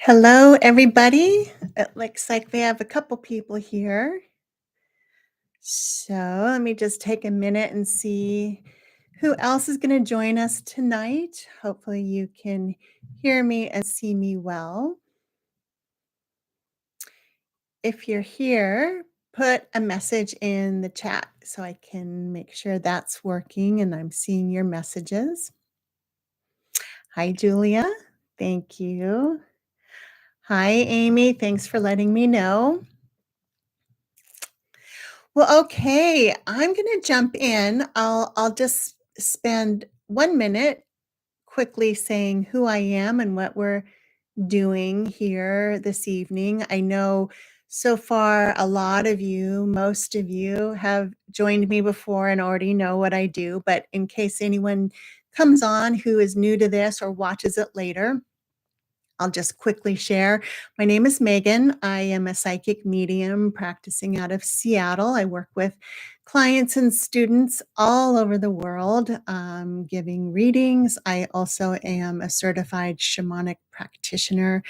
Hello, everybody. It looks like we have a couple people here. So let me just take a minute and see who else is going to join us tonight. Hopefully, you can hear me and see me well. If you're here, put a message in the chat so I can make sure that's working and I'm seeing your messages. Hi, Julia. Thank you. Hi, Amy. Thanks for letting me know. Well, okay, I'm gonna jump in. I'll just spend 1 minute quickly saying who I am and what we're doing here this evening. I know so far a lot of you, most of you have joined me before and already know what I do, but in case anyone comes on who is new to this or watches it later, I'll just quickly share. My name is Meaghan. I am a psychic medium practicing out of Seattle. I work with clients and students all over the world, giving readings. I also am a certified shamanic practitioner.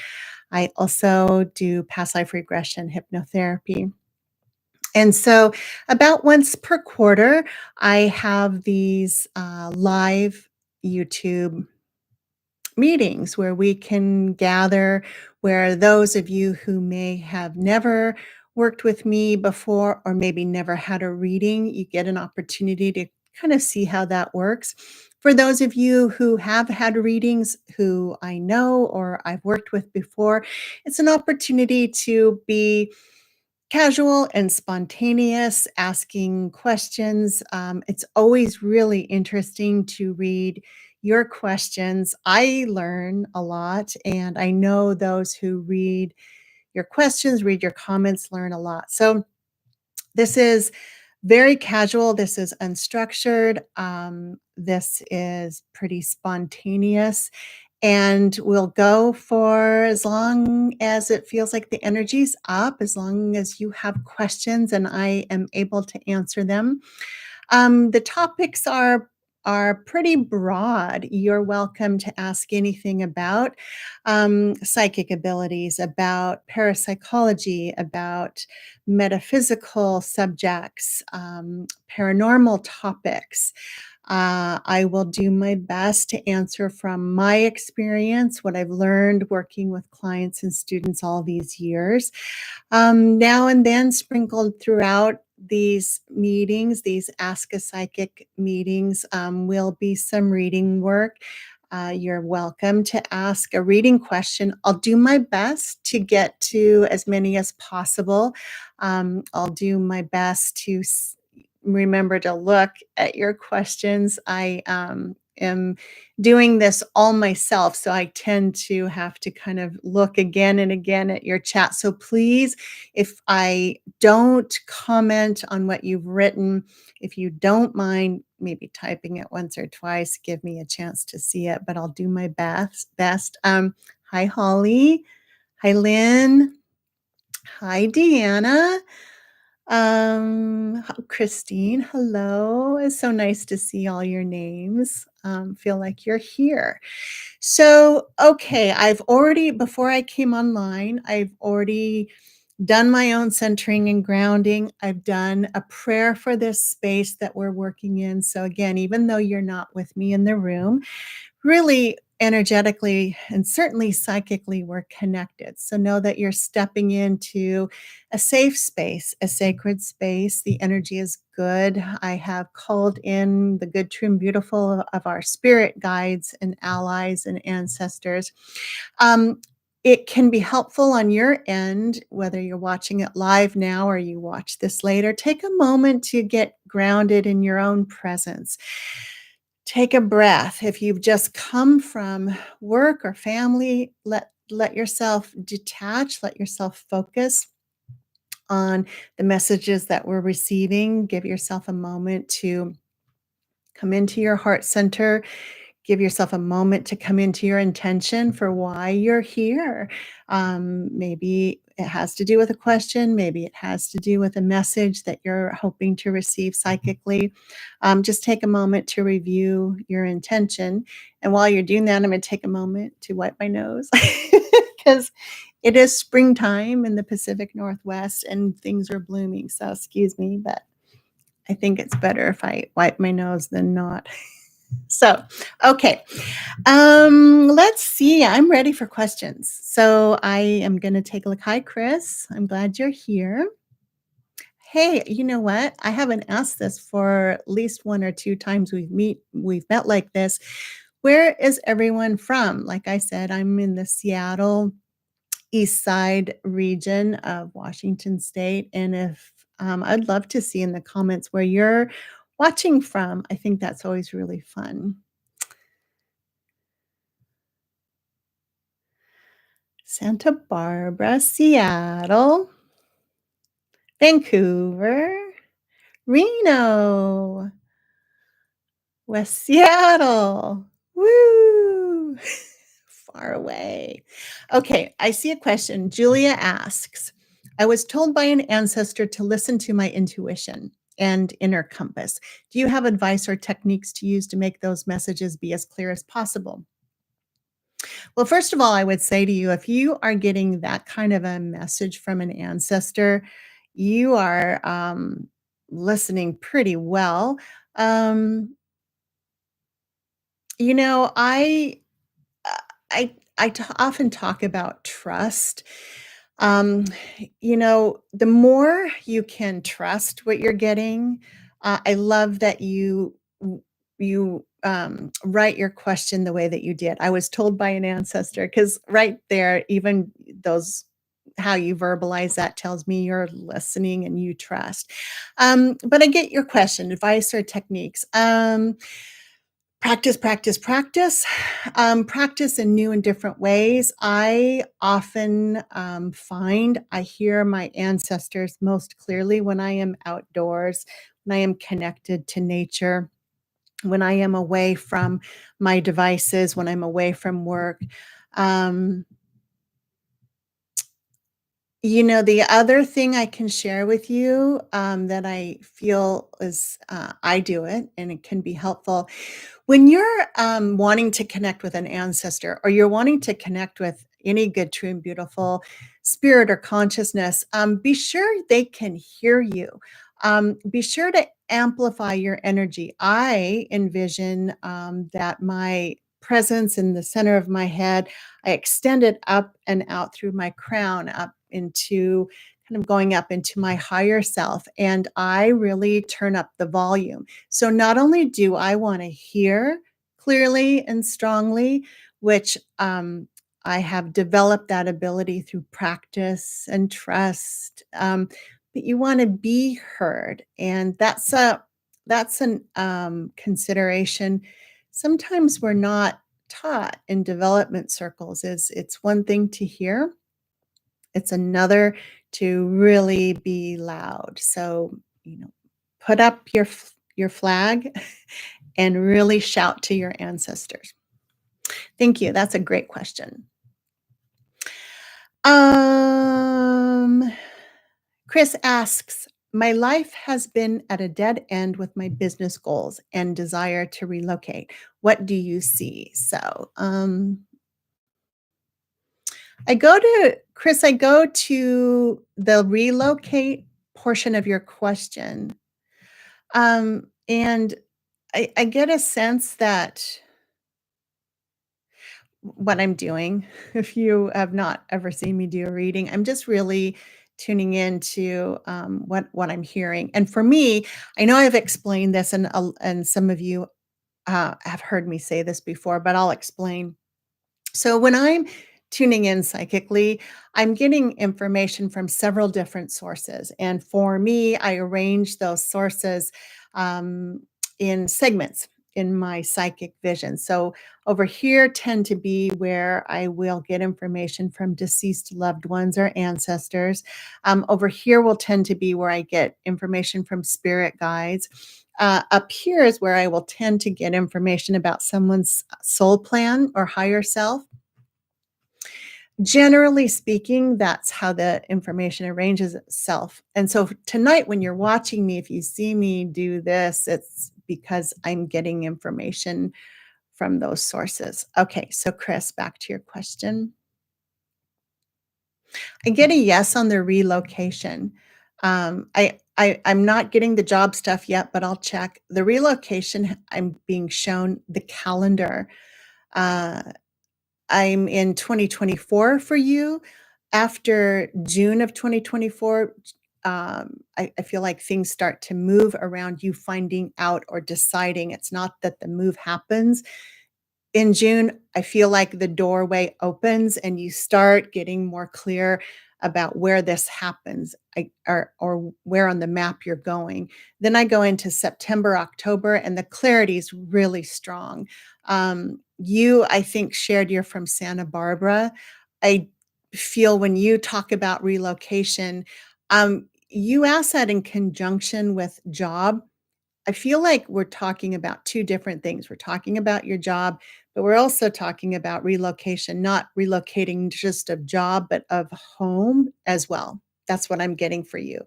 I also do past life regression hypnotherapy. And so, about once per quarter, I have these live YouTube meetings where we can gather, where those of you who may have never worked with me before or maybe never had a reading, you get an opportunity to kind of see how that works. For those of you who have had readings who I know or I've worked with before, it's an opportunity to be casual and spontaneous, asking questions. It's always really interesting to read your questions. I learn a lot, and I know those who read your questions, read your comments, learn a lot. So this is very casual. This is unstructured. This is pretty spontaneous. And we'll go for as long as it feels like the energy's up, as long as you have questions and I am able to answer them. The topics are pretty broad. You're welcome to ask anything about psychic abilities, about parapsychology, about metaphysical subjects, paranormal topics. I will do my best to answer from my experience, what I've learned working with clients and students all these years. Now and then, sprinkled throughout these meetings, these Ask a Psychic meetings, will be some reading work. You're welcome to ask a reading question. I'll do my best to get to as many as possible. I'll do my best to remember to look at your questions. I am doing this all myself, so I tend to have to kind of look again and again at your chat. So please, if I don't comment on what you've written, if you don't mind maybe typing it once or twice, give me a chance to see it, but I'll do my best. Hi, Holly. Hi, Lynn. Hi, Deanna. Christine, hello. It's so nice to see all your names. Feel like you're here. So, okay, before I came online, I've already done my own centering and grounding. I've done a prayer for this space that we're working in. So, again, even though you're not with me in the room, really energetically and certainly psychically we're connected. So know that you're stepping into a safe space, a sacred space. The energy is good. I have called in the good, true, and beautiful of our spirit guides and allies and ancestors. It can be helpful on your end, whether you're watching it live now or you watch this later. Take a moment to get grounded in your own presence. Take a breath. If you've just come from work or family, let yourself detach, let yourself focus on the messages that we're receiving. Give yourself a moment to come into your heart center. Give yourself a moment to come into your intention for why you're here. Maybe it has to do with a question. Maybe it has to do with a message that you're hoping to receive psychically. Just take a moment to review your intention. And while you're doing that, I'm going to take a moment to wipe my nose because it is springtime in the Pacific Northwest and things are blooming. So excuse me, but I think it's better if I wipe my nose than not. So, okay. Let's see. I'm ready for questions. So I am going to take a look. Hi, Chris. I'm glad you're here. Hey, you know what? I haven't asked this for at least one or two times we've met like this. Where is everyone from? Like I said, I'm in the Seattle East Side region of Washington State, and if I'd love to see in the comments where you're watching from. I think that's always really fun. Santa Barbara, Seattle, Vancouver, Reno, West Seattle. Woo! Far away. Okay, I see a question. Julia asks, I was told by an ancestor to listen to my intuition and inner compass. Do you have advice or techniques to use to make those messages be as clear as possible? Well, first of all, I would say to you, if you are getting that kind of a message from an ancestor, you are listening pretty well. Um, you know, uh, often talk about trust. Um, the more you can trust what you're getting, I love that you write your question the way that you did. I was told by an ancestor because right there, even those how you verbalize that tells me you're listening and you trust. But I get your question, advice or techniques. Practice, practice, practice. Practice in new and different ways. I often find I hear my ancestors most clearly when I am outdoors, when I am connected to nature, when I am away from my devices, when I'm away from work. Um, the other thing I can share with you that I feel is I do it and it can be helpful when you're wanting to connect with an ancestor or you're wanting to connect with any good, true, and beautiful spirit or consciousness, be sure they can hear you. Be sure to amplify your energy. I envision that my presence in the center of my head, I extend it up and out through my crown, up into kind of going up into my higher self. And I really turn up the volume. So not only do I want to hear clearly and strongly, which I have developed that ability through practice and trust, but you want to be heard, and that's an consideration. Sometimes we're not taught in development circles. Is it's one thing to hear, it's another to really be loud. So, you know, put up your flag and really shout to your ancestors. Thank you. That's a great question. Um, Chris asks, my life has been at a dead end with my business goals and desire to relocate. What do you see? So, I go to the relocate portion of your question. And I get a sense that what I'm doing, if you have not ever seen me do a reading, I'm just really tuning into what I'm hearing. And for me, I know I've explained this, and some of you have heard me say this before, but I'll explain. So when I'm tuning in psychically, I'm getting information from several different sources. And for me, I arrange those sources um, in segments in my psychic vision. So over here tend to be where I will get information from deceased loved ones or ancestors. Over here will tend to be where I get information from spirit guides. Up here is where I will tend to get information about someone's soul plan or higher self. Generally speaking, that's how the information arranges itself. And so tonight, when you're watching me, if you see me do this, it's because I'm getting information from those sources. Okay, so Chris, back to your question. I get a yes on the relocation. I'm not getting the job stuff yet, but I'll check. The relocation, I'm being shown the calendar. Uh, I'm in 2024 for you. After June of 2024, I feel like things start to move around you finding out or deciding. It's not that the move happens, in June, I feel like the doorway opens and you start getting more clear about where this happens, or where on the map you're going. Then I go into September, October, and the clarity is really strong. You, I think, shared you're from Santa Barbara. I feel when you talk about relocation, you ask that in conjunction with job. I feel like we're talking about 2 different things. We're talking about your job, but we're also talking about relocation, not relocating just of job, but of home as well. That's what I'm getting for you.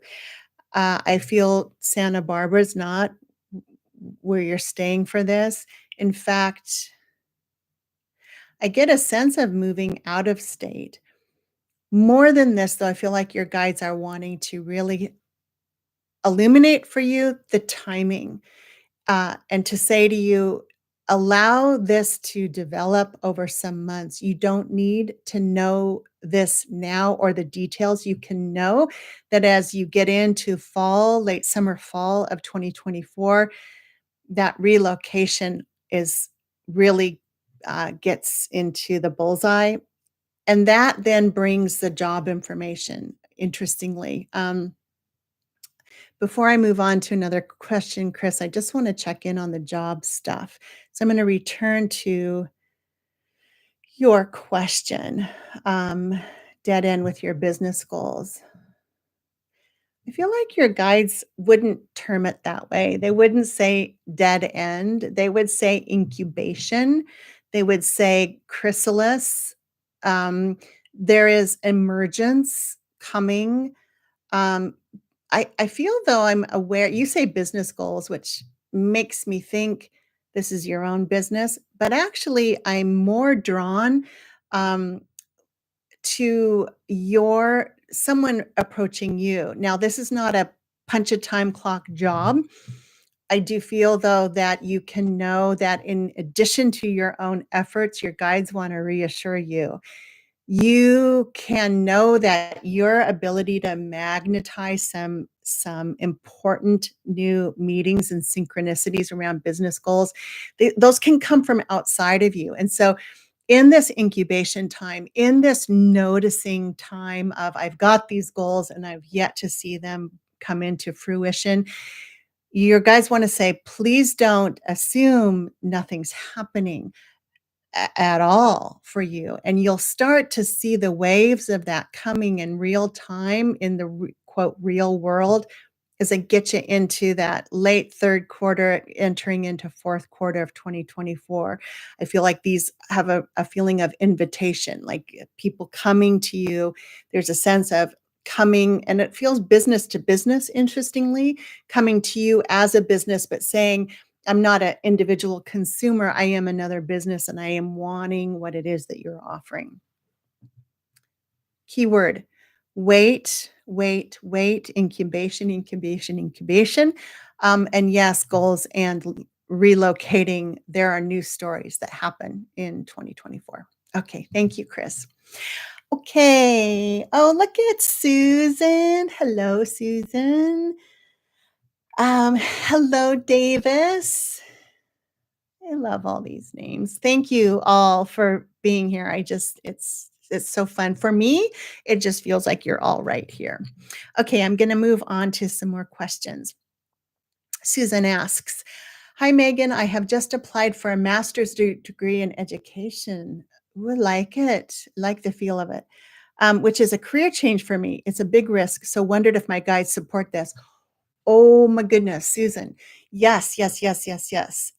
I feel Santa Barbara's not where you're staying for this. In fact, I get a sense of moving out of state. More than this, though, I feel like your guides are wanting to really illuminate for you the timing. And to say to you, allow this to develop over some months. You don't need to know this now or the details. You can know that as you get into fall, late summer, fall of 2024, that relocation is really gets into the bullseye. And that then brings the job information, interestingly. Before I move on to another question, Chris, I just want to check in on the job stuff. So I'm going to return to your question, um, dead end with your business goals. I feel like your guides wouldn't term it that way. They wouldn't say dead end. They would say incubation. They would say chrysalis. Um, there is emergence coming. Um, I feel though I'm aware you say business goals, which makes me think this is your own business, but actually I'm more drawn um, to your someone approaching you. Now, this is not a punch a time clock job. I do feel though that you can know that in addition to your own efforts, your guides want to reassure you you can know that your ability to magnetize some important new meetings and synchronicities around business goals, those can come from outside of you. And so in this incubation time, in this noticing time of I've got these goals and I've yet to see them come into fruition, your guys want to say, please don't assume nothing's happening at all for you. And you'll start to see the waves of that coming in real time in the quote real world as it gets you into that late third quarter, entering into fourth quarter of 2024. I feel like these have a feeling of invitation, like people coming to you. There's a sense of coming, and it feels business to business, interestingly, coming to you as a business, but saying, I'm not an individual consumer. I am another business and I am wanting what it is that you're offering. Keyword, wait, wait, wait, incubation, incubation, incubation. And yes, goals and relocating. There are new stories that happen in 2024. Okay, thank you, Chris. Okay. Oh, look at Susan. Hello, Susan. Hello, Davis. I love all these names. Thank you all for being here. It's so fun. For me, it just feels like you're all right here. Okay, I'm going to move on to some more questions. Susan asks, "Hi Meaghan, I have just applied for a master's degree in education. Ooh, I like it. Like the feel of it. Which is a career change for me. It's a big risk, so wondered if my guides support this." Oh my goodness, Susan. Yes, yes, yes, yes, yes.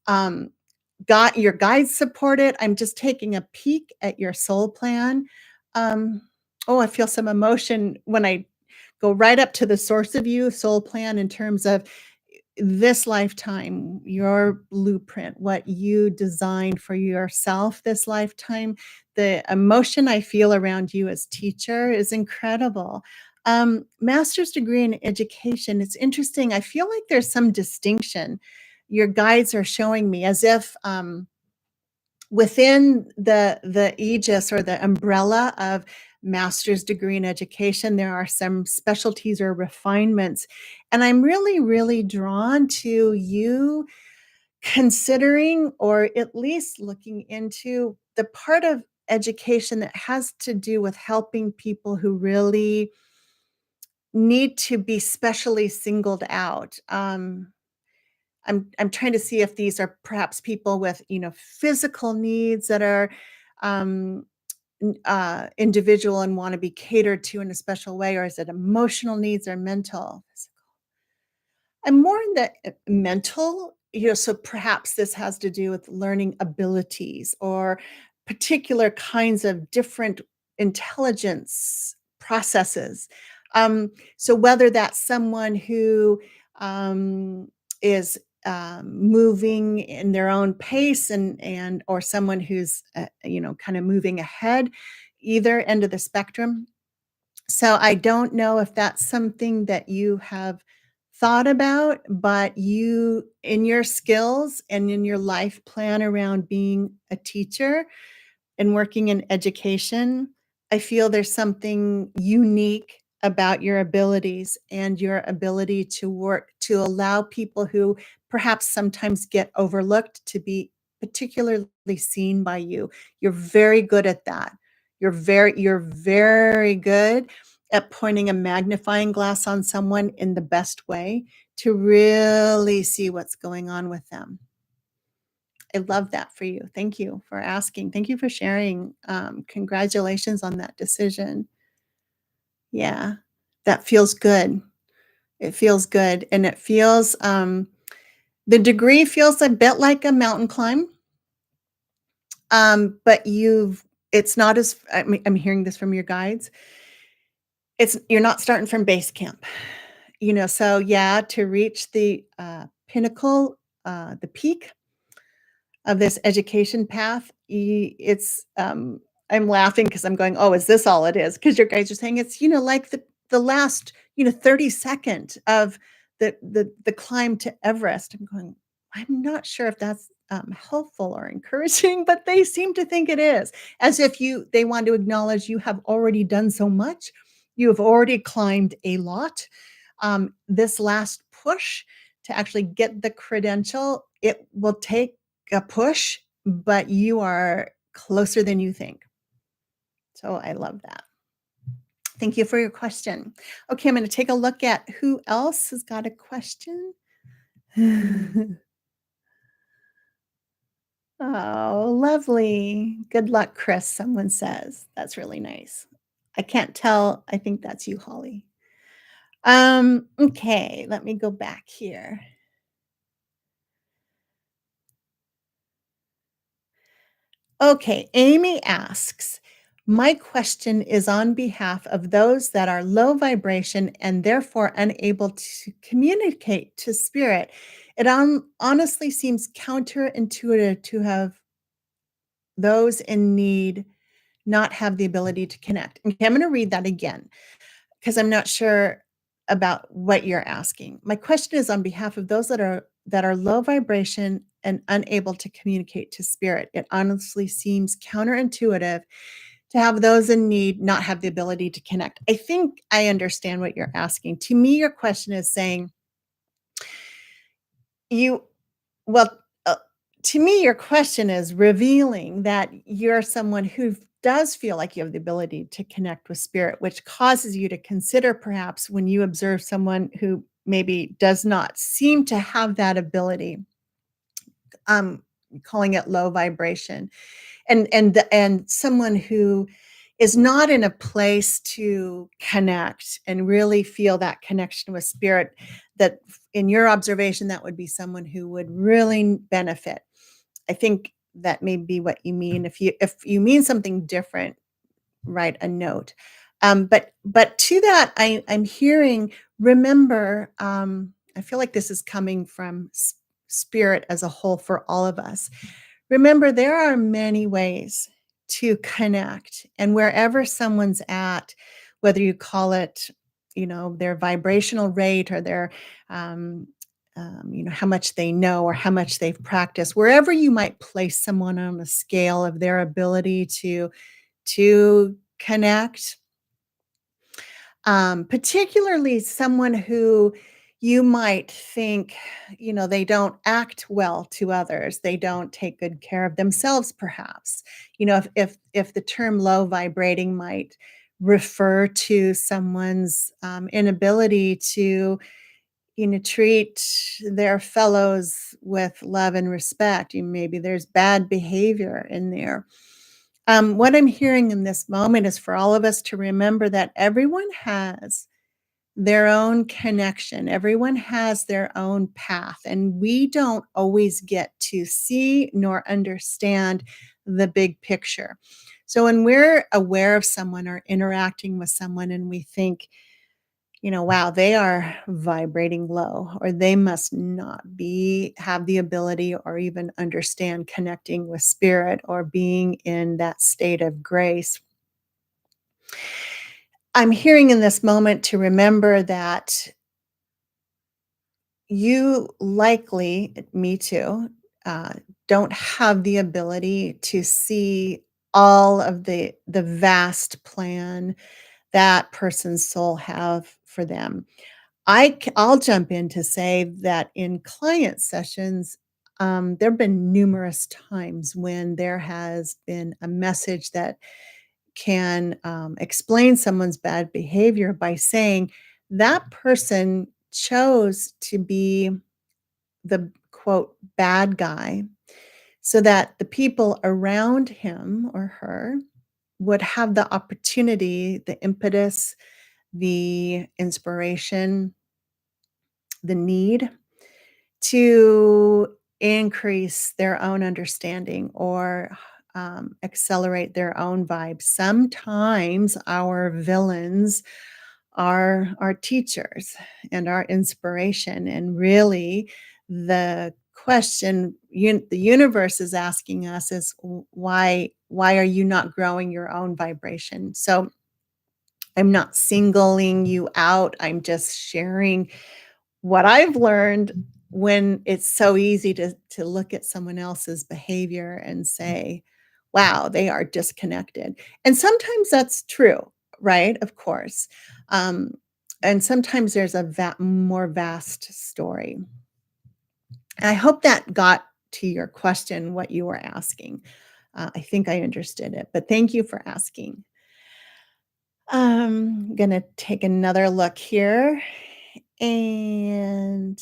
Got your guides support it. I'm just taking a peek at your soul plan. Um, oh, I feel some emotion when I go right up to the source of you soul plan in terms of this lifetime, your blueprint, what you designed for yourself this lifetime, the emotion I feel around you as teacher is incredible. Master's degree in education, it's interesting. I feel like there's some distinction. Your guides are showing me as if within the aegis or the umbrella of master's degree in education, there are some specialties or refinements. And I'm really, really drawn to you considering or at least looking into the part of education that has to do with helping people who really need to be specially singled out. I'm trying to see if these are perhaps people with, physical needs that are um, individual and want to be catered to in a special way, or is it emotional needs or mental? I'm more in the mental, so perhaps this has to do with learning abilities or particular kinds of different intelligence processes. So whether that's someone who is moving in their own pace and or someone who's kind of moving ahead, either end of the spectrum. So I don't know if that's something that you have thought about, but you, in your skills and in your life plan around being a teacher and working in education, I feel there's something unique about your abilities and your ability to work to allow people who perhaps sometimes get overlooked to be particularly seen by you. You're very good at that. You're very good at pointing a magnifying glass on someone in the best way to really see what's going on with them. I love that for you. Thank you for asking. Thank you for sharing. Congratulations on that decision. Yeah, that feels good. It feels good. And it feels, the degree feels a bit like a mountain climb. But it's not as, I'm hearing this from your guides. You're not starting from base camp, so yeah, to reach the pinnacle, the peak of this education path, I'm laughing because I'm going, oh, is this all it is? Because your guys are saying it's, like the last, 30-second of the climb to Everest. I'm going, I'm not sure if that's helpful or encouraging, but they seem to think it is, as if they want to acknowledge you have already done so much. You have already climbed a lot. This last push to actually get the credential, it will take a push, but you are closer than you think. So I love that. Thank you for your question. Okay, I'm going to take a look at who else has got a question. Oh, lovely. Good luck, Chris, someone says. That's really nice. I can't tell. I think that's you, Holly. Okay, let me go back here. Okay, Amy asks, my question is on behalf of those that are low vibration and therefore unable to communicate to spirit. It honestly seems counterintuitive to have those in need not have the ability to connect. Okay, I'm going to read that again because I'm not sure about what you're asking. My question is on behalf of those that are low vibration and unable to communicate to spirit. It honestly seems counterintuitive to have those in need not have the ability to connect. I think I understand what you're asking. To me, your question is saying you well, to me, your question is revealing that you're someone who does feel like you have the ability to connect with spirit, which causes you to consider perhaps when you observe someone who maybe does not seem to have that ability, um, calling it low vibration, and someone who is not in a place to connect and really feel that connection with spirit, that in your observation, that would be someone who would really benefit. I think that may be what you mean. If you mean something different, write a note. But to that, I'm hearing. Remember, I feel like this is coming from spirit as a whole for all of us. Remember, there are many ways to connect, and wherever someone's at, whether you call it, their vibrational rate or their, um, how much they know or how much they've practiced, wherever you might place someone on a scale of their ability to connect, particularly someone who you might think, they don't act well to others. They don't take good care of themselves, perhaps. If the term low vibrating might refer to someone's inability to, treat their fellows with love and respect. Maybe there's bad behavior in there. What I'm hearing in this moment is for all of us to remember that everyone has their own connection. Everyone has their own path, and we don't always get to see nor understand the big picture. So when we're aware of someone or interacting with someone and we think, wow, they are vibrating low, or they must not have the ability or even understand connecting with spirit or being in that state of grace. I'm hearing in this moment to remember that you likely, me too, uh, don't have the ability to see all of the vast plan that person's soul have for them. I'll jump in to say that in client sessions, there have been numerous times when there has been a message that can explain someone's bad behavior by saying that person chose to be the quote bad guy so that the people around him or her would have the opportunity, the impetus, the inspiration, the need to increase their own understanding or accelerate their own vibe. Sometimes our villains are our teachers and our inspiration. And really, the question the universe is asking us is why are you not growing your own vibration? So I'm not singling you out. I'm just sharing what I've learned when it's so easy to look at someone else's behavior and say, wow, they are disconnected. And sometimes that's true, right? Of course. Um, and sometimes there's a more vast story. I hope that got to your question, what you were asking. I think I understood it, but thank you for asking. I'm going to take another look here. And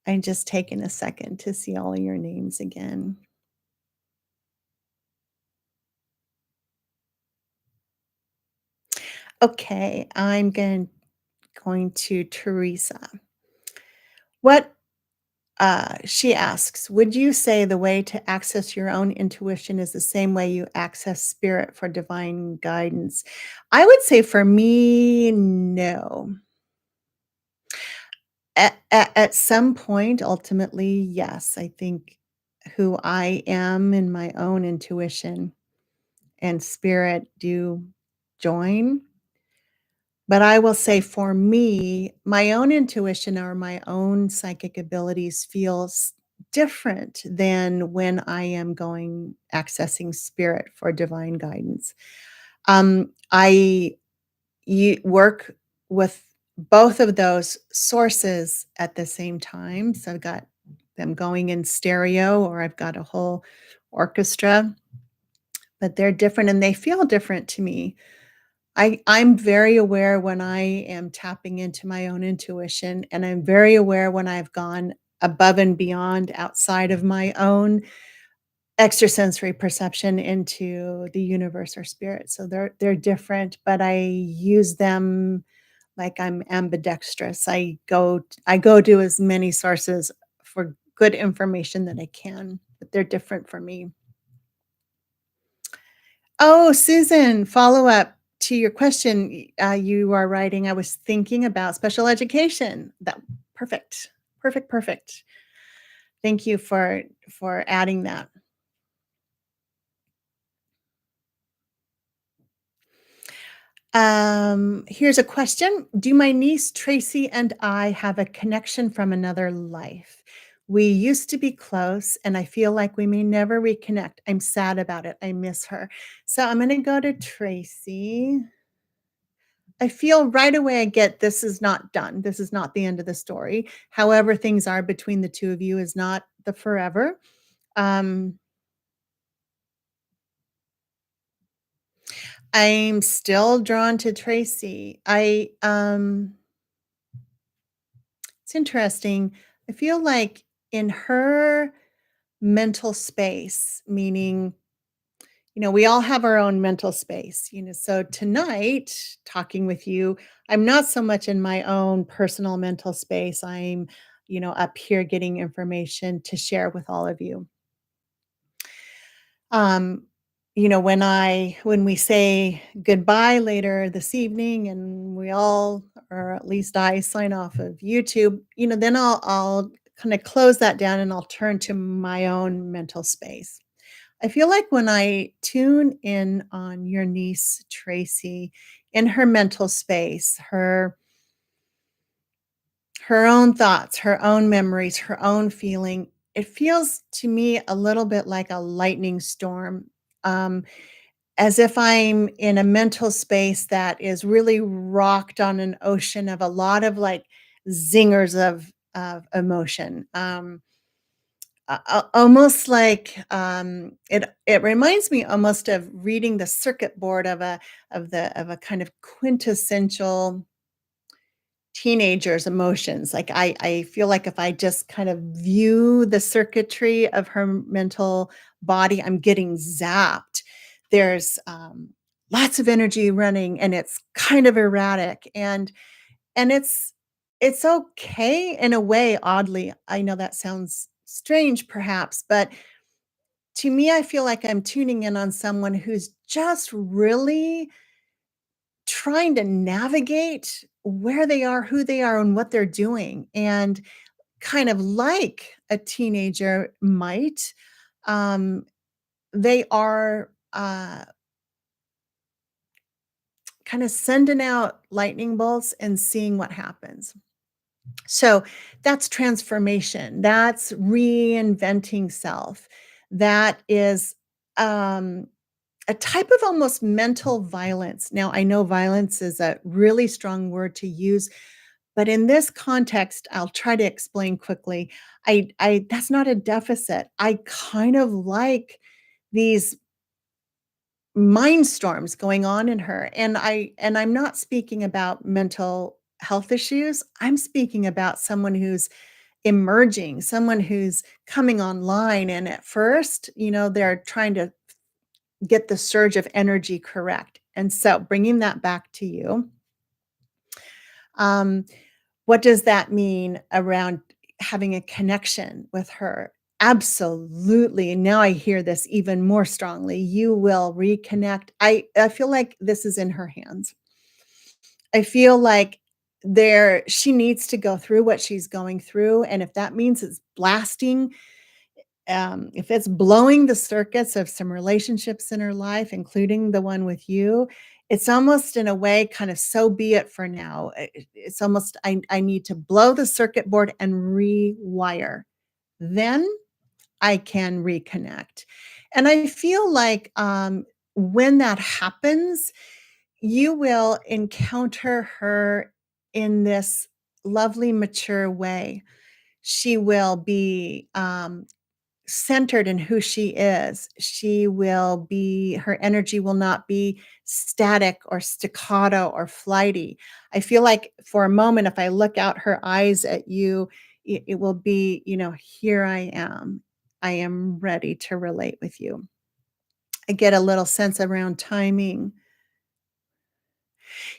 I'm just taking a second to see all of your names again. Okay, I'm going to Teresa. What she asks, would you say the way to access your own intuition is the same way you access spirit for divine guidance? I would say for me, no. At some point, ultimately, yes. I think who I am in my own intuition and spirit do join. But I will say for me, my own intuition or my own psychic abilities feels different than when I am accessing spirit for divine guidance. I work with both of those sources at the same time. So I've got them going in stereo, or I've got a whole orchestra, but they're different and they feel different to me. I'm very aware when I am tapping into my own intuition, and I'm very aware when I've gone above and beyond outside of my own extrasensory perception into the universe or spirit. So they're different, but I use them like I'm ambidextrous. I go to as many sources for good information that I can, but they're different for me. Oh, Susan, follow up. to your question, you are writing, I was thinking about special education. That perfect. Perfect, perfect. Thank you for adding that. Here's a question. Do my niece Tracy and I have a connection from another life? We used to be close, and I feel like we may never reconnect. I'm sad about it. I miss her. So I'm going to go to Tracy. I feel right away I get this is not done. This is not the end of the story. However, things are between the two of you is not the forever. Um, I'm still drawn to Tracy. It's interesting. I feel like in her mental space, meaning, we all have our own mental space, so tonight, talking with you, I'm not so much in my own personal mental space. I'm, up here getting information to share with all of you. Um, when we say goodbye later this evening and we all, or at least I sign off of YouTube, then I'll kind of close that down and I'll turn to my own mental space. I feel like when I tune in on your niece Tracy in her mental space, her own thoughts, her own memories, her own feeling, it feels to me a little bit like a lightning storm. Um, as if I'm in a mental space that is really rocked on an ocean of a lot of like zingers of emotion. Almost like it reminds me almost of reading the circuit board of a kind of quintessential teenager's emotions. Like I feel like if I just kind of view the circuitry of her mental body, I'm getting zapped. There's lots of energy running and it's kind of erratic and it's okay in a way, oddly. I know that sounds strange perhaps, but to me, I feel like I'm tuning in on someone who's just really trying to navigate where they are, who they are, and what they're doing. And kind of like a teenager might, um, they are kind of sending out lightning bolts and seeing what happens. So that's transformation. That's reinventing self. That is um, a type of almost mental violence. Now, I know violence is a really strong word to use, but in this context, I'll try to explain quickly. I that's not a deficit. I kind of like these mind storms going on in her, and I'm not speaking about mental health issues. I'm speaking about someone who's emerging, someone who's coming online, and at first, they're trying to get the surge of energy correct. And so bringing that back to you, um, what does that mean around having a connection with her? Absolutely. And now I hear this even more strongly. You will reconnect. I feel like this is in her hands. I feel like she needs to go through what she's going through. And if that means it's blasting, if it's blowing the circuits of some relationships in her life, including the one with you, it's almost in a way kind of so be it for now. It's almost I need to blow the circuit board and rewire. Then I can reconnect. And I feel like when that happens, you will encounter her in this lovely, mature way. She will be centered in who she is. Her energy will not be static or staccato or flighty. I feel like for a moment, if I look out her eyes at you, it will be, here I am. I am ready to relate with you. I get a little sense around timing.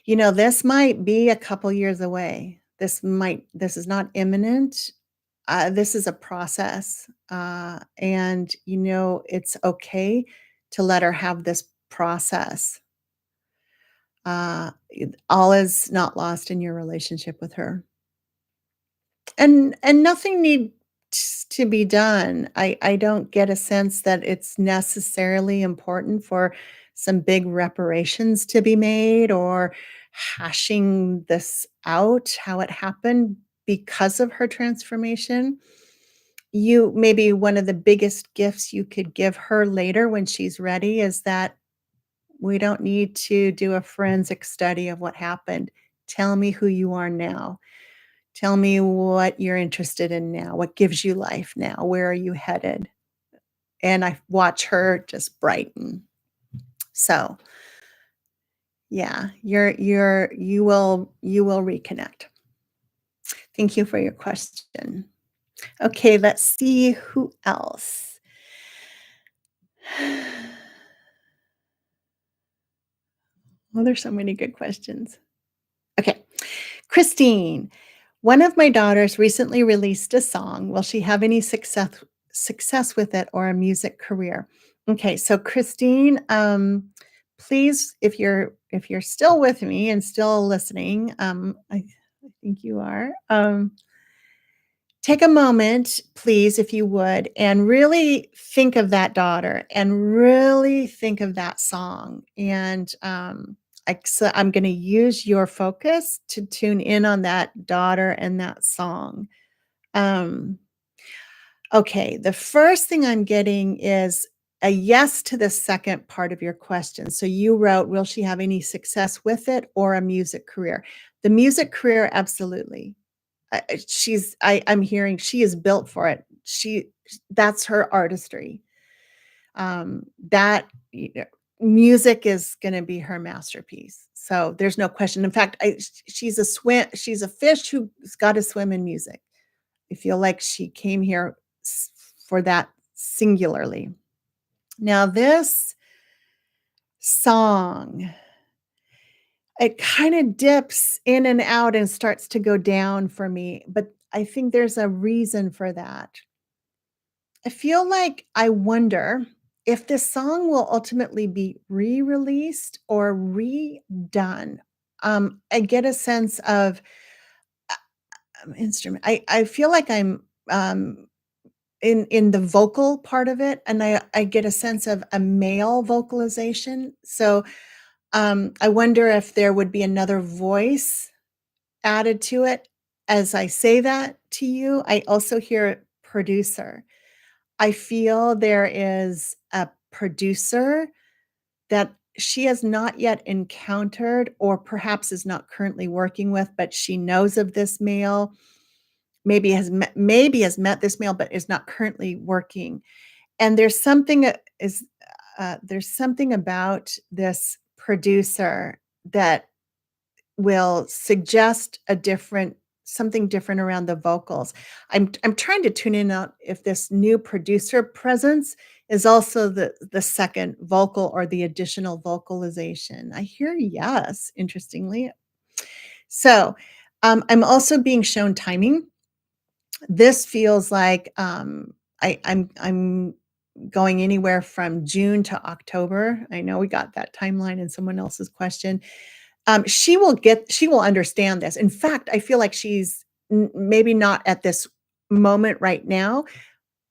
This might be a couple years away. This is not imminent. This is a process, and it's okay to let her have this process. All is not lost in your relationship with her. And nothing needs to be done. I don't get a sense that it's necessarily important for some big reparations to be made or hashing this out, how it happened because of her transformation. You maybe one of the biggest gifts you could give her later when she's ready is that we don't need to do a forensic study of what happened. Tell me who you are now. Tell me what you're interested in now. What gives you life now? Where are you headed? And I watch her just brighten. So, yeah, you will reconnect. Thank you for your question. Okay, let's see who else. Well, there's so many good questions. Okay. Christine, one of my daughters recently released a song. Will she have any success with it or a music career? Okay, so Christine, please, if you're still with me and still listening, I think you are. Take a moment, please, if you would, and really think of that daughter and really think of that song. And so I'm going to use your focus to tune in on that daughter and that song. Um, okay, the first thing I'm getting is a yes to the second part of your question. So you wrote, will she have any success with it or a music career? The music career, absolutely. I'm hearing she is built for it. That's her artistry. That music is going to be her masterpiece. So there's no question. In fact, she's a fish who's got to swim in music. I feel like she came here for that singularly. Now this song, it kind of dips in and out and starts to go down for me, but I think there's a reason for that. I feel like I wonder if this song will ultimately be re-released or redone. I get a sense of instrument. I feel like I'm in the vocal part of it, and I get a sense of a male vocalization. So I wonder if there would be another voice added to it. As I say that to you, I also hear producer. I feel there is a producer that she has not yet encountered or perhaps is not currently working with, but she knows of this male, maybe has met this male, but is not currently working. And there's something about this producer that will suggest something different around the vocals. I'm trying to tune in out if this new producer presence is also the second vocal or the additional vocalization. I hear yes, interestingly. So, I'm also being shown timing. This feels like, I'm going anywhere from June to October. I know we got that timeline in someone else's question. She will understand this. In fact, I feel like she's maybe not at this moment right now,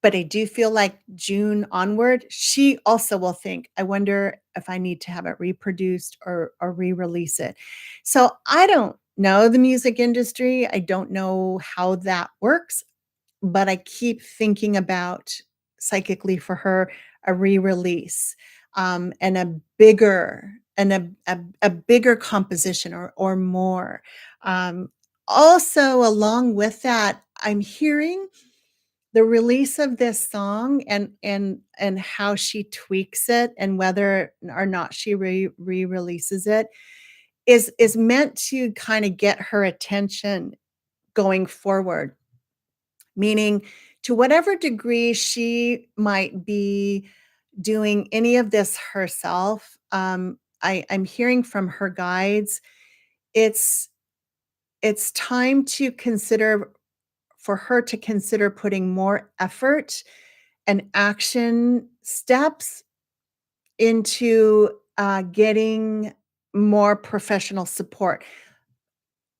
but I do feel like June onward, she also will think, I wonder if I need to have it reproduced or re-release it. So I don't know the music industry. I don't know how that works, but I keep thinking about psychically for her a re-release, and a bigger composition or more. Um, Also, along with that, I'm hearing the release of this song and how she tweaks it and whether or not she re-releases it is meant to kind of get her attention going forward, meaning to whatever degree she might be doing any of this herself. I'm hearing from her guides, it's it's time to consider for her to consider putting more effort and action steps into getting more professional support.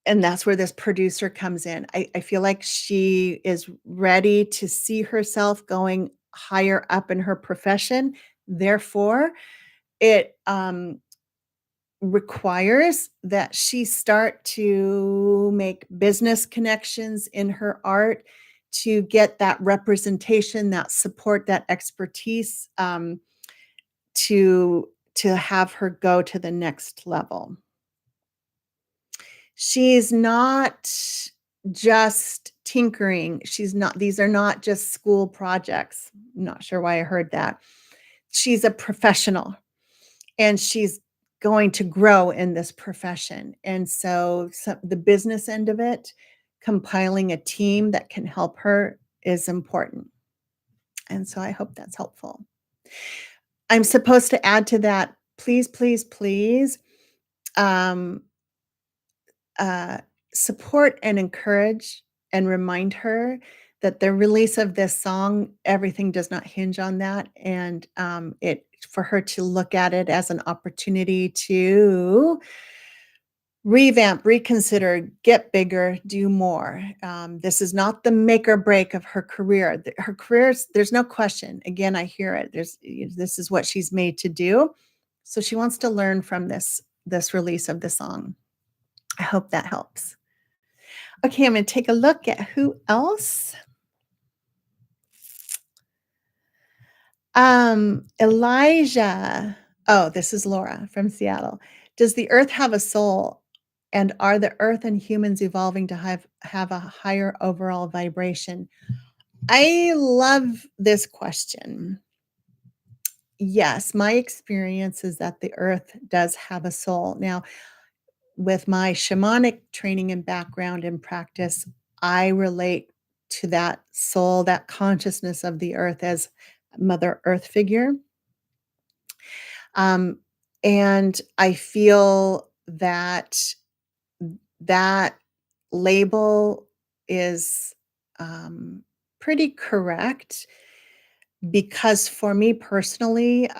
And that's where this producer comes in. I feel like she is ready to see herself going higher up in her profession. Therefore, it requires that she start to make business connections in her art to get that representation, that support, that expertise, to have her go to the next level. She's not just tinkering. She's not These are not just school projects. Not sure why I heard that. She's a professional, and she's going to grow in this profession. And so the business end of it, compiling a team that can help her is important. And so I hope that's helpful. I'm supposed to add to that, please, please, please, um, uh, support and encourage and remind her that the release of this song, everything does not hinge on that. And it for her to look at it as an opportunity to revamp, reconsider, get bigger, do more. This is not the make or break of her career. Her career, there's no question. Again, I hear it. This is what she's made to do. So she wants to learn from this release of the song. I hope that helps. Okay, I'm going to take a look at who else. Elijah. Oh, this is Laura from Seattle. Does the earth have a soul? And are the earth and humans evolving to have a higher overall vibration? I love this question. Yes, my experience is that the earth does have a soul. Now, with my shamanic training and background and practice, I relate to that soul, that consciousness of the earth as Mother Earth figure. Um, and I feel that that label is pretty correct because for me personally,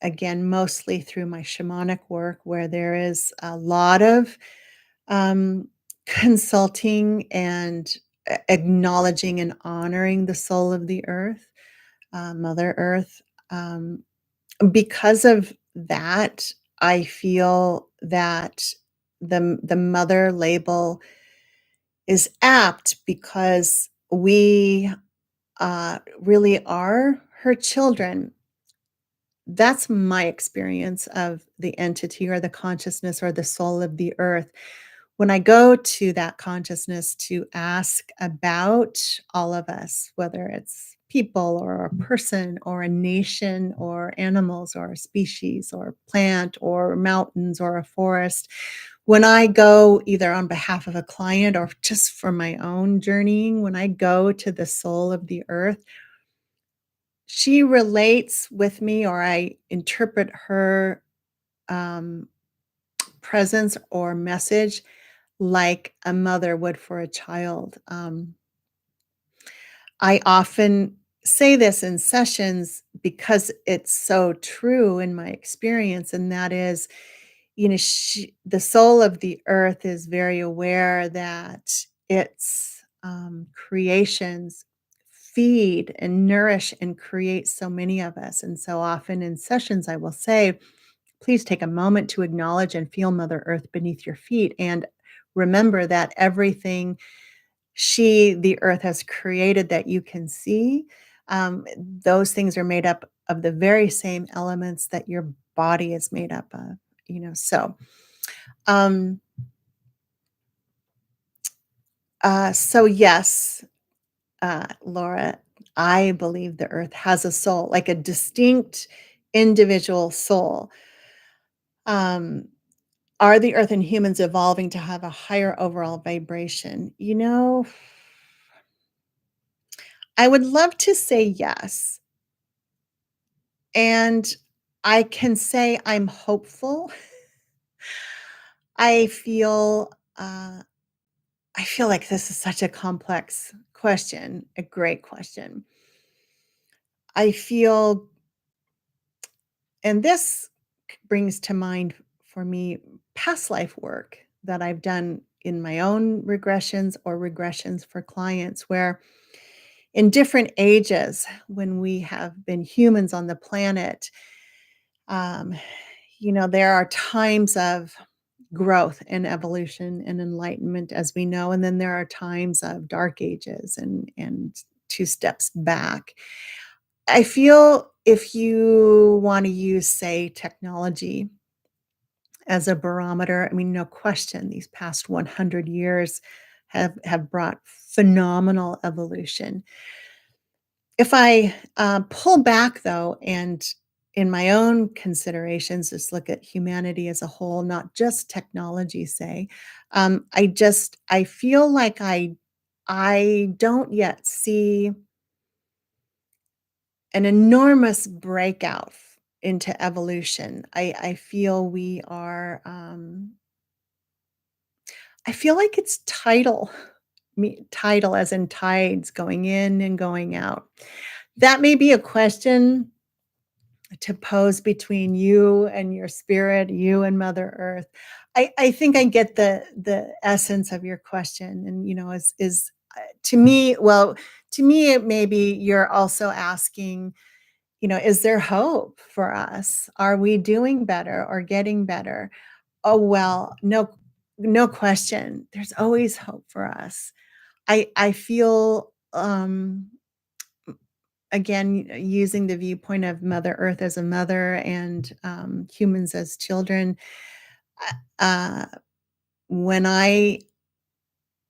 again, mostly through my shamanic work, where there is a lot of um, consulting and acknowledging and honoring the soul of the earth, Mother Earth. Because of that, I feel that the mother label is apt because we really are her children. That's my experience of the entity or the consciousness or the soul of the earth. When I go to that consciousness to ask about all of us, whether it's people or a person or a nation or animals or a species or a plant or mountains or a forest, when I go either on behalf of a client or just for my own journeying, when I go to the soul of the earth, she relates with me or I interpret her um, presence or message like a mother would for a child. I often say this in sessions because it's so true in my experience, and that is, the soul of the earth is very aware that its creations feed and nourish and create so many of us. And so often in sessions, I will say, please take a moment to acknowledge and feel Mother Earth beneath your feet and remember that everything the earth, has created that you can see, those things are made up of the very same elements that your body is made up of, um, so yes, Laura, I believe the earth has a soul, like a distinct individual soul. Um, are the earth and humans evolving to have a higher overall vibration? I would love to say yes. And I can say I'm hopeful. I feel I feel like this is such a complex question, a great question. I feel, and this brings to mind for me, past life work that I've done in my own regressions or regressions for clients where in different ages when we have been humans on the planet, um, there are times of growth and evolution and enlightenment, as we know, and then there are times of dark ages and two steps back. I feel if you want to use, say, technology as a barometer, I mean, no question, these past 100 years have brought phenomenal evolution. If I, pull back though, and in my own considerations, just look at humanity as a whole, not just technology, say, I feel like I don't yet see an enormous breakout into evolution. I feel we are, I feel like it's tidal, tidal as in tides going in and going out. That may be a question to pose between you and your spirit, you and Mother Earth. I think I get the essence of your question, and is to me, well, to me, it maybe you're also asking, is there hope for us? Are we doing better or getting better? Oh well, no question. There's always hope for us. I feel again, using the viewpoint of Mother Earth as a mother and humans as children, uh, when I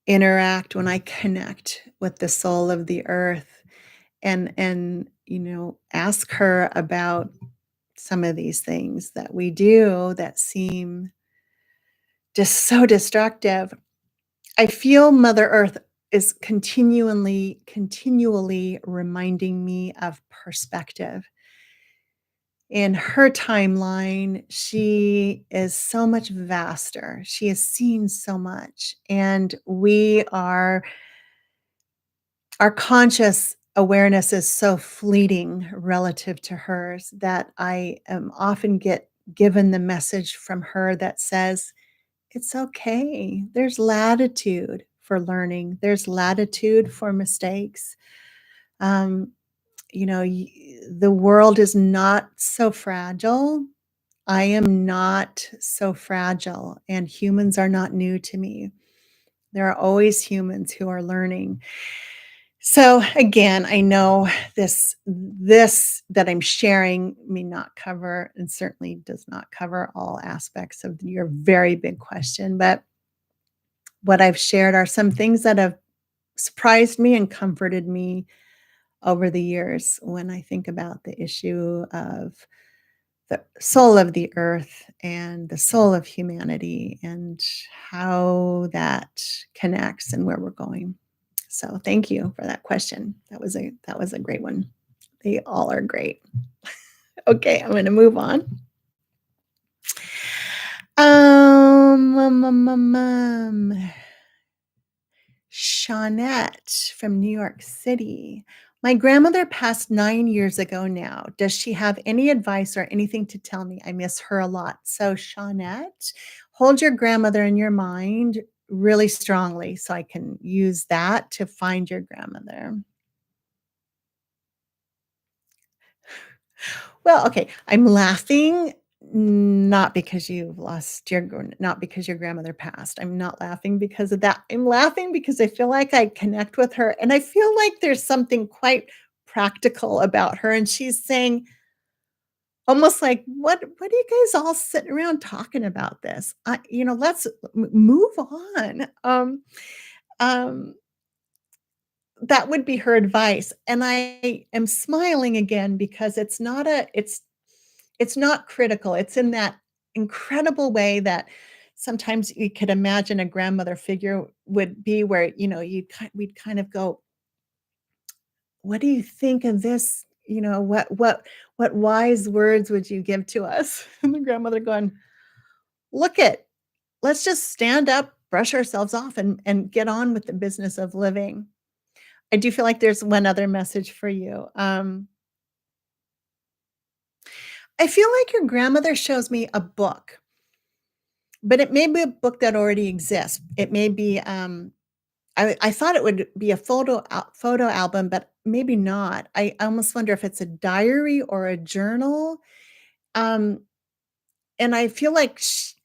interact, when I connect with the soul of the earth and ask her about some of these things that we do that seem just so destructive, I feel Mother Earth is continually reminding me of perspective. In her timeline, she is so much vaster. She has seen so much, and our conscious awareness is so fleeting relative to hers that I am often get given the message from her that says, "It's okay. There's latitude for learning. There's latitude for mistakes. Um, the world is not so fragile. I am not so fragile, and humans are not new to me. There are always humans who are learning." So again, I know this that I'm sharing may not cover and certainly does not cover all aspects of your very big question, but what I've shared are some things that have surprised me and comforted me over the years when I think about the issue of the soul of the earth and the soul of humanity and how that connects and where we're going. So thank you for that question. That was a great one. They all are great. Okay, I'm going to move on. Um, um, um, um, um. Shawnette from New York City. My grandmother passed 9 years ago now. Does she have any advice or anything to tell me? I miss her a lot. So, Shawnette, hold your grandmother in your mind really strongly so I can use that to find your grandmother. Well, okay, I'm laughing not because you've lost not because your grandmother passed. I'm not laughing because of that. I'm laughing because I feel like I connect with her, and I feel like there's something quite practical about her, and she's saying almost like, "What are you guys all sitting around talking about this? Let's move on." Um, that would be her advice, and I am smiling again because it's not critical. It's in that incredible way that sometimes you could imagine a grandmother figure would be where, we'd kind of go, "What do you think of this? What wise words would you give to us?" And the grandmother going, "Look it, let's just stand up, brush ourselves off and get on with the business of living." I do feel like there's one other message for you. I feel like your grandmother shows me a book. but it may be a book that already exists. It may be, I thought it would be a photo album, but maybe not. I almost wonder if it's a diary or a journal. Um, and I feel like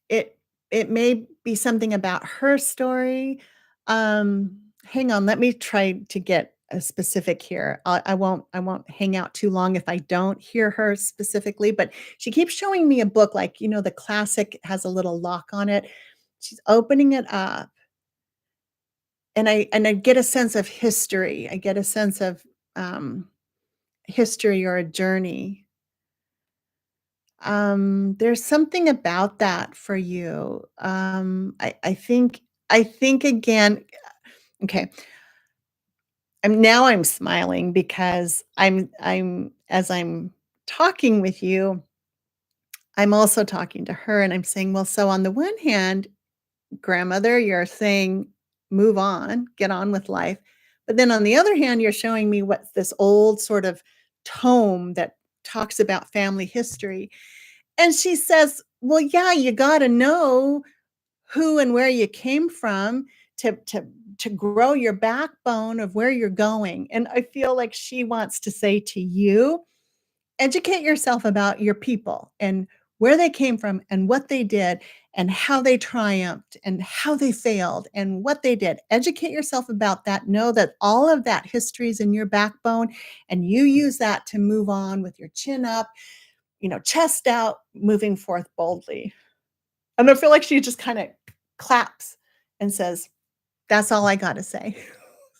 it may be something about her story. Hang on, let me try to get a specific here. I won't hang out too long if I don't hear her specifically, but she keeps showing me a book like, the classic has a little lock on it. She's opening it up, and I get a sense of history. I get a sense of, um, history or a journey. There's something about that for you. I think again, okay, I'm smiling because I'm as I'm talking with you, I'm also talking to her and I'm saying, "Well, so on the one hand, grandmother, you're saying move on, get on with life. But then on the other hand, you're showing me what's this old sort of tome that talks about family history." And she says, "Well, yeah, you got to know who and where you came from to grow your backbone of where you're going." And I feel like she wants to say to you, educate yourself about your people and where they came from and what they did and how they triumphed and how they failed and what they did. Educate yourself about that. Know that all of that history is in your backbone and you use that to move on with your chin up, chest out, moving forth boldly. And I feel like she just kind of claps and says, "That's all I got to say."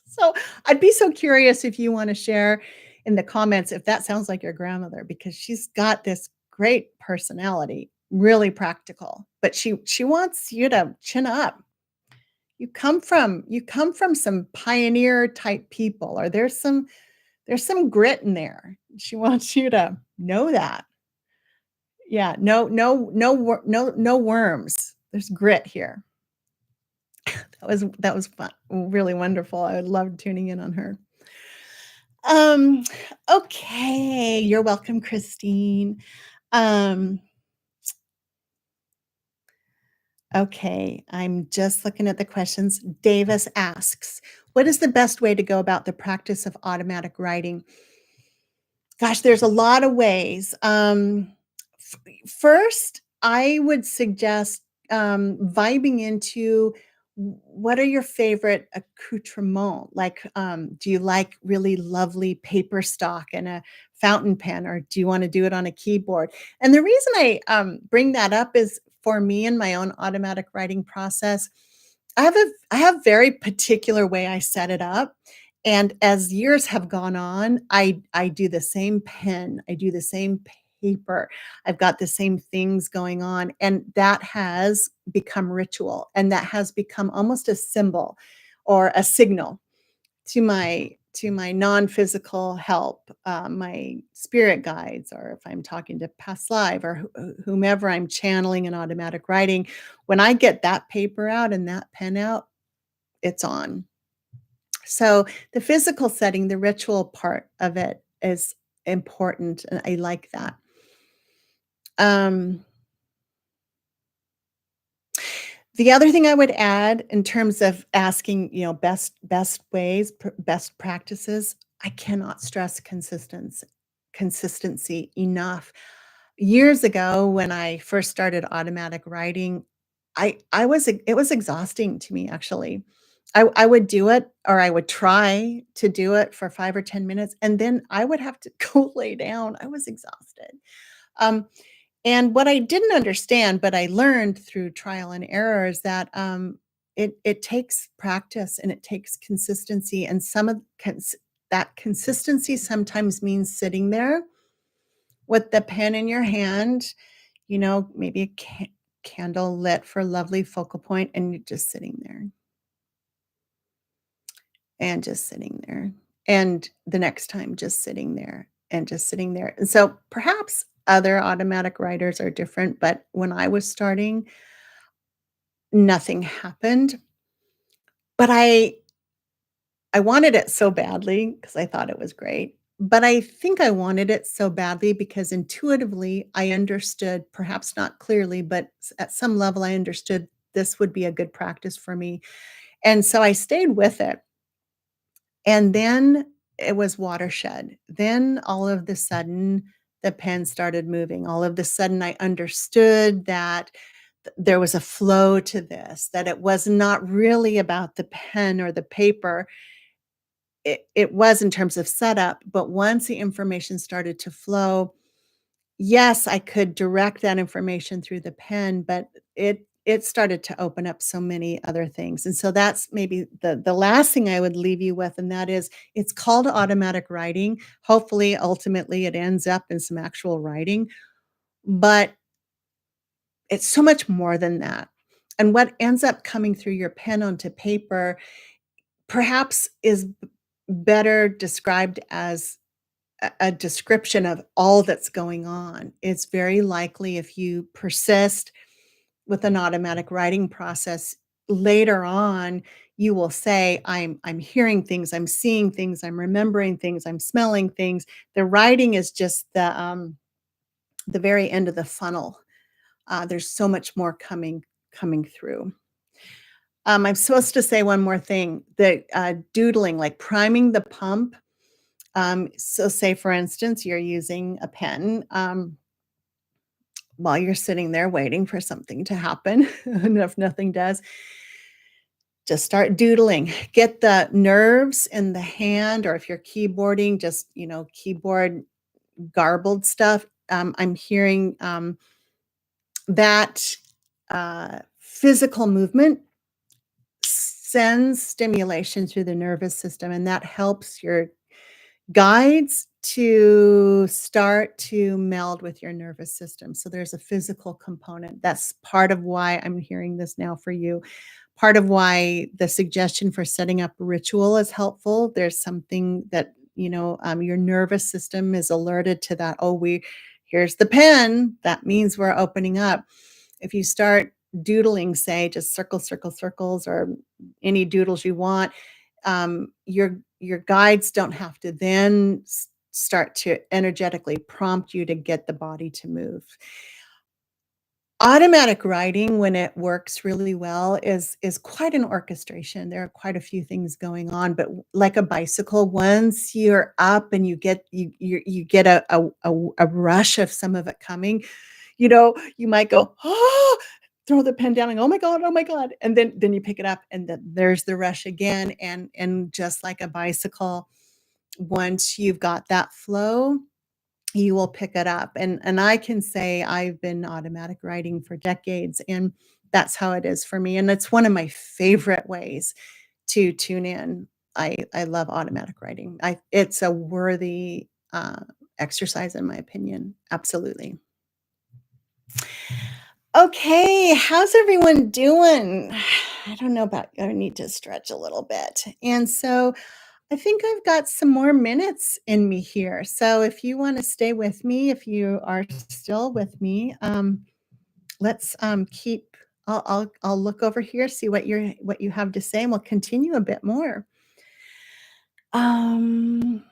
So I'd be so curious if you want to share in the comments if that sounds like your grandmother, because she's got this great personality, really practical, but she wants you to chin up. You come from some pioneer type people, or there's some grit in there. She wants you to know that. Yeah, no worms. There's grit here. That was fun, really wonderful. I loved tuning in on her. Um, okay, you're welcome, Christine. Um, okay, I'm just looking at the questions. Davis asks, "What is the best way to go about the practice of automatic writing?" Gosh, there's a lot of ways. First, I would suggest, vibing into what are your favorite accoutrements? Like, do you like really lovely paper stock and a fountain pen, or do you want to do it on a keyboard? And the reason I bring that up is for me in my own automatic writing process. I have very particular way I set it up, and as years have gone on, I do the same pen, I do the same paper, I've got the same things going on, and that has become ritual, and that has become almost a symbol or a signal to my non-physical help, my spirit guides, or if I'm talking to past life or whomever I'm channeling in automatic writing. When I get that paper out and that pen out, it's on. So the physical setting, the ritual part of it is important, and I like that. Um, the other thing I would add in terms of asking, best ways, best practices, I cannot stress consistency enough. Years ago, when I first started automatic writing, it was exhausting to me, actually. I would do it, or I would try to do it for 5 or 10 minutes, and then I would have to go lay down. I was exhausted. Um, and what I didn't understand, but I learned through trial and error, is that, it takes practice and it takes consistency, and that consistency sometimes means sitting there with the pen in your hand, maybe a candle lit for a lovely focal point, and you're just sitting there and just sitting there. And the next time, just sitting there and just sitting there. And so perhaps other automatic writers are different, but when I was starting, nothing happened. But I wanted it so badly because I thought it was great. but I think I wanted it so badly because intuitively I understood, perhaps not clearly, but at some level I understood this would be a good practice for me. And so I stayed with it. And then it was watershed. Then all of the sudden, the pen started moving. All of the sudden, I understood that there was a flow to this, that it was not really about the pen or the paper. It was in terms of setup, but once the information started to flow, yes, I could direct that information through the pen, but it started to open up so many other things, and so that's maybe the last thing I would leave you with, and that is, it's called automatic writing. Hopefully, ultimately, it ends up in some actual writing, but it's so much more than that, and what ends up coming through your pen onto paper perhaps is better described as a description of all that's going on. It's very likely if you persist with an automatic writing process, later on, you will say, I'm hearing things, I'm seeing things, I'm remembering things, I'm smelling things. The writing is just the very end of the funnel. There's so much more coming through. I'm supposed to say one more thing, that, doodling, like priming the pump. So say, for instance, you're using a pen, while you're sitting there waiting for something to happen, and if nothing does, just start doodling. Get the nerves in the hand, or if you're keyboarding, just, keyboard garbled stuff. I'm hearing, that, physical movement sends stimulation through the nervous system, and that helps your guides to start to meld with your nervous system. So there's a physical component. That's part of why I'm hearing this now for you. Part of why the suggestion for setting up a ritual is helpful. There's something that, your nervous system is alerted to that. Oh, here's the pen. That means we're opening up. If you start doodling, say, just circles, or any doodles you want, your guides don't have to then start to energetically prompt you to get the body to move. Automatic writing, when it works really well, is quite an orchestration. There are quite a few things going on, but like a bicycle, once you're up and you get a rush of some of it coming, you might go, "Oh," throw the pen down and, oh my god," and then you pick it up, and then there's the rush again, and just like a bicycle, once you've got that flow, you will pick it up, and I can say I've been automatic writing for decades, and that's how it is for me, and it's one of my favorite ways to tune in. I love automatic writing. I It's a worthy, exercise in my opinion. Absolutely. Okay, how's everyone doing? I don't know about I need to stretch a little bit. And so I think I've got some more minutes in me here. So if you want to stay with me, if you are still with me, let's keep I'll look over here, see what you have to say, and we'll continue a bit more. Um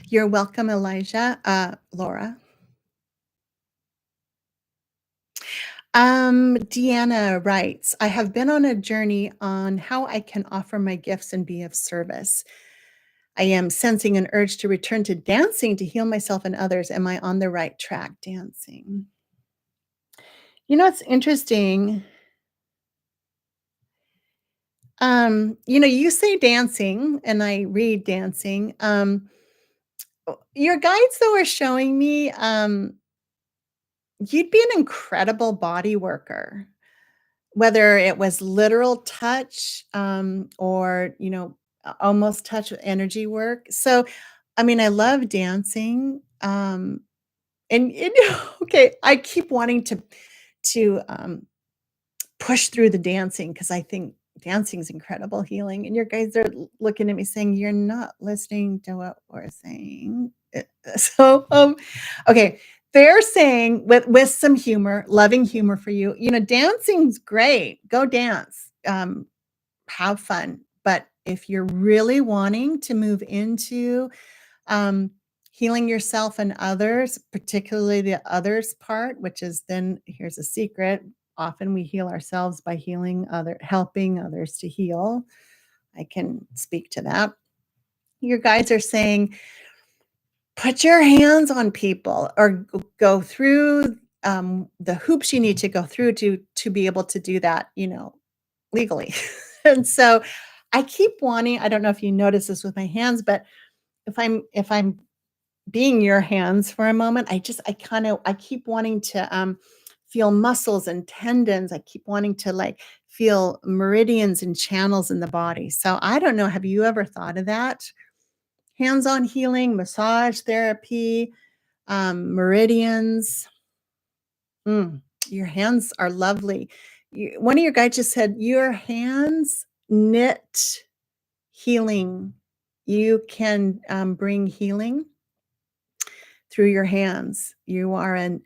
you're welcome, Elijah. Laura. Deanna writes, I have been on a journey on how I can offer my gifts and be of service. I am sensing an urge to return to dancing to heal myself and others. Am I on the right track dancing? It's interesting. You say dancing and I read dancing. Your guides though are showing me you'd be an incredible body worker. Whether it was literal touch, or, almost touch with energy work. So, I mean, I love dancing, and okay, I keep wanting to push through the dancing because I think dancing is incredible healing, and your guys are l looking at me saying, "You're not listening to what we're saying." So, okay, they're saying with some humor, loving humor for you, dancing's great, go dance, have fun, but if you're really wanting to move into, um, healing yourself and others, particularly the others part, which is then here's a secret, often we heal ourselves by helping others to heal. I can speak to that. Your guides are saying, put your hands on people or go through, the hoops you need to go through to be able to do that, legally. And so I keep wanting I don't know if you notice this with my hands, but if I'm being your hands for a moment, I keep wanting to, feel muscles and tendons. I keep wanting to, like, feel meridians and channels in the body. So I don't know, have you ever thought of that? Hands-on healing, massage therapy, meridians. Mm, your hands are lovely. One of your guys just said, "Your hands knit healing." You can, bring healing through your hands. You are a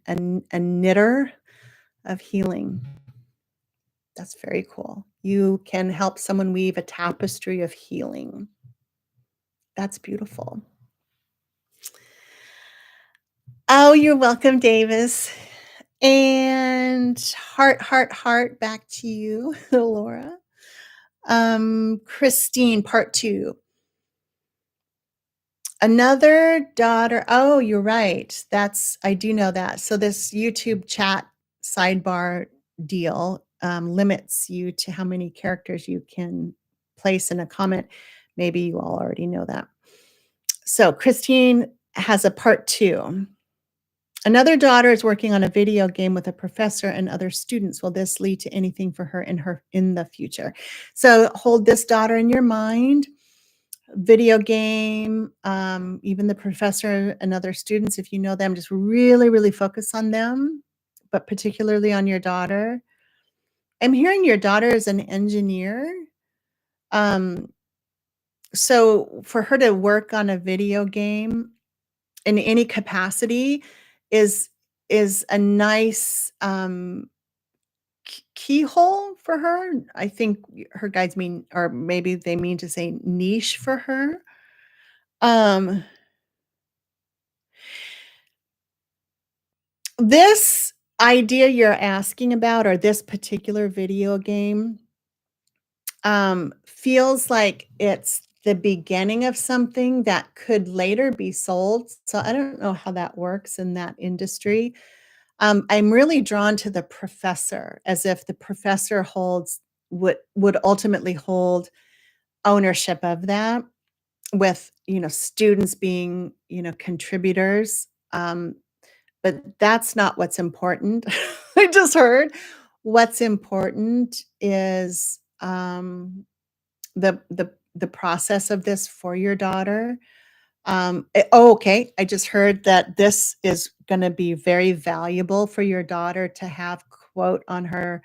knitter of healing. That's very cool. You can help someone weave a tapestry of healing. That's beautiful. Oh, you're welcome, Davis. And heart, heart, heart, back to you, Laura. Christine, part 2. Another daughter oh, you're right. I do know that. So this YouTube chat sidebar deal, limits you to how many characters you can place in a comment. Maybe you all already know that. So Christine has a part 2. Another daughter is working on a video game with a professor and other students. Will this lead to anything for her in the future? So hold this daughter in your mind. Video game, even the professor and other students, if you know them, just really, really focus on them, but particularly on your daughter. I'm hearing your daughter is an engineer. Um, so for her to work on a video game in any capacity is is a nice, keyhole for her. I think her guides mean or maybe they mean to say niche for her. Um, this idea you're asking about or this particular video game, feels like it's the beginning of something that could later be sold. So I don't know how that works in that industry. I'm really drawn to the professor, as if the professor holds would ultimately hold ownership of that with, students being, contributors. But that's not what's important. I just heard. What's important is, the process of this for your daughter. Okay. I just heard that this is gonna be very valuable for your daughter to have quote on her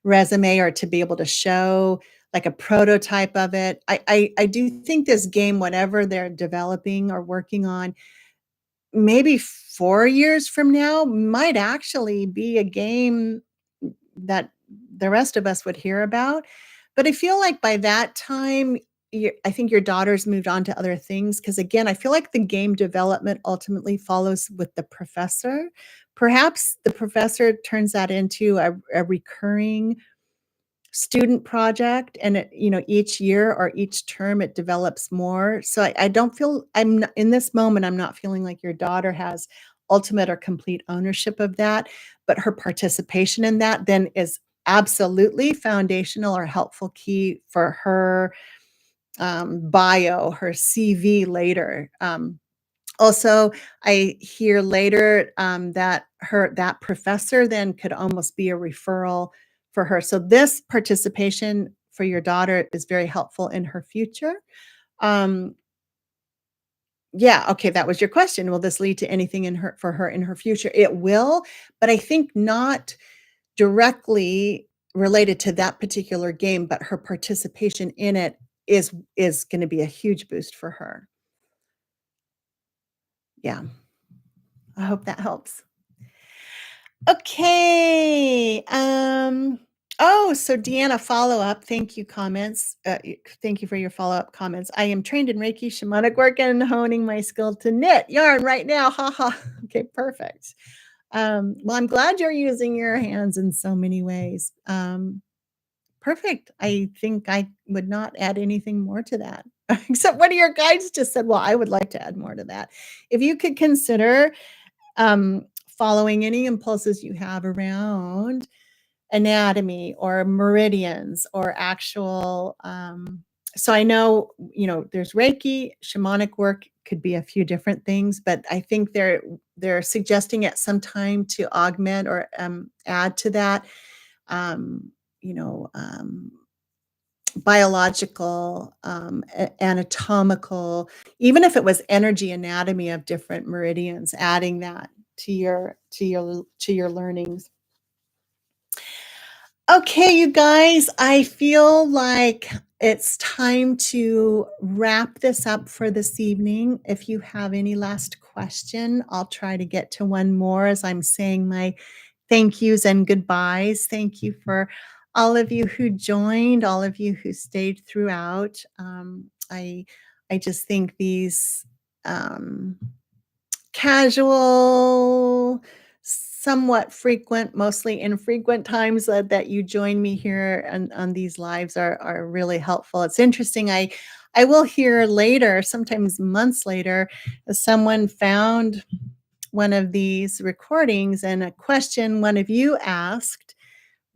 resume or to be able to show, like, a prototype of it. I do think this game, whatever they're developing or working on, maybe 4 years from now might actually be a game that the rest of us would hear about. But I feel like by that time, I think your daughter's moved on to other things. Because again, I feel like the game development ultimately follows with the professor. Perhaps the professor turns that into a recurring student project and each year or each term it develops more. So I don't feel in this moment, I'm not feeling like your daughter has ultimate or complete ownership of that, but her participation in that then is absolutely foundational or helpful key for her, bio, her CV later. Also, I hear later, that professor then could almost be a referral for her. So this participation for your daughter is very helpful in her future. Um, yeah, okay, that was your question. Will this lead to anything for her in her future? It will, but I think not directly related to that particular game, but her participation in it is gonna be a huge boost for her. Yeah, I hope that helps. Okay. Oh, so Deanna, follow-up. Thank you, comments. Thank you for your follow-up comments. I am trained in Reiki, shamanic work, and honing my skill to knit yarn right now. Ha ha. Okay, perfect. Well, I'm glad you're using your hands in so many ways. Perfect. I think I would not add anything more to that, except one of your guides just said, well, I would like to add more to that. If you could consider following any impulses you have around anatomy or meridians or actual so I know, there's Reiki, shamanic work could be a few different things, but I think they're suggesting at some time to augment or add to that um, you know biological, anatomical, even if it was energy anatomy of different meridians, adding that to your learnings. Okay, you guys, I feel like it's time to wrap this up for this evening. If you have any last question, I'll try to get to one more as I'm saying my thank yous and goodbyes. Thank you for all of you who joined, all of you who stayed throughout. I just think these casual, somewhat frequent, mostly infrequent times that you join me here on these lives are really helpful. It's interesting. I will hear later, sometimes months later, someone found one of these recordings and a question one of you asked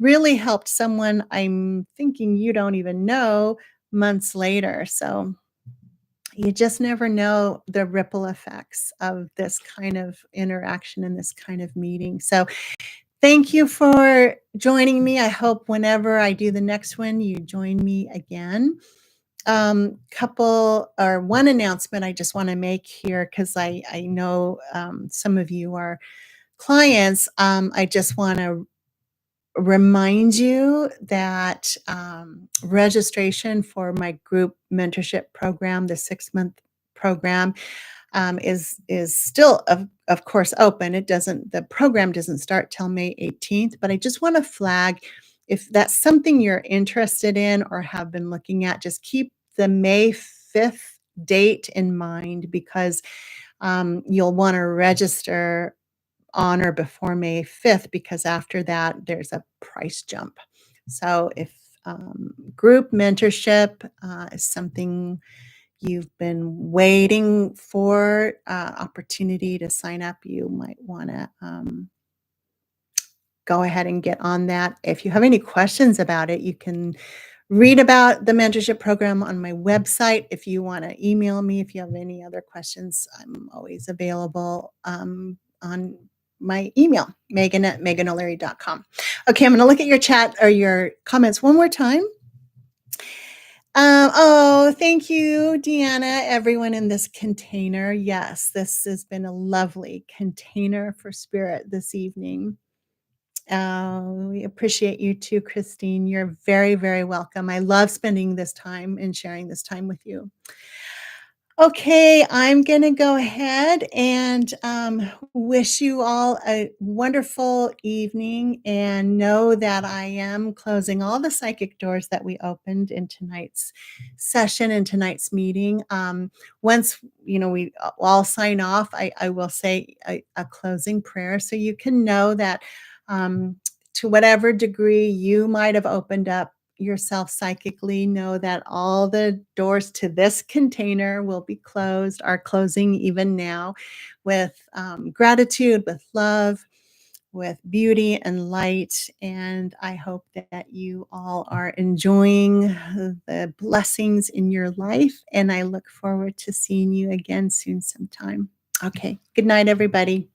really helped someone I'm thinking you don't even know months later. So you just never know the ripple effects of this kind of interaction and this kind of meeting. So thank you for joining me. I hope whenever I do the next one, you join me again. One announcement I just want to make here, because I know some of you are clients. I just want to remind you that registration for my group mentorship program, the 6-month program, is still of course open. The program doesn't start till May 18th, but I just want to flag, if that's something you're interested in or have been looking at, just keep the May 5th date in mind, because you'll want to register on or before May 5th, because after that there's a price jump. So if group mentorship is something you've been waiting for, opportunity to sign up, you might want to go ahead and get on that. If you have any questions about it, you can read about the mentorship program on my website. If you want to email me, if you have any other questions, I'm always available on my email, Meaghan@meaghanollery.com. Okay, I'm going to look at your chat or your comments one more time. Thank you, Deanna, everyone in this container. Yes, this has been a lovely container for spirit this evening. We appreciate you too, Christine. You're very, very welcome. I love spending this time and sharing this time with you. Okay, I'm going to go ahead and wish you all a wonderful evening, and know that I am closing all the psychic doors that we opened in tonight's session and tonight's meeting. Once we all sign off, I will say a closing prayer, so you can know that to whatever degree you might have opened up yourself psychically, know that all the doors to this container are closing even now, with gratitude, with love, with beauty and light. And I hope that you all are enjoying the blessings in your life, and I look forward to seeing you again soon sometime. Okay, good night, everybody.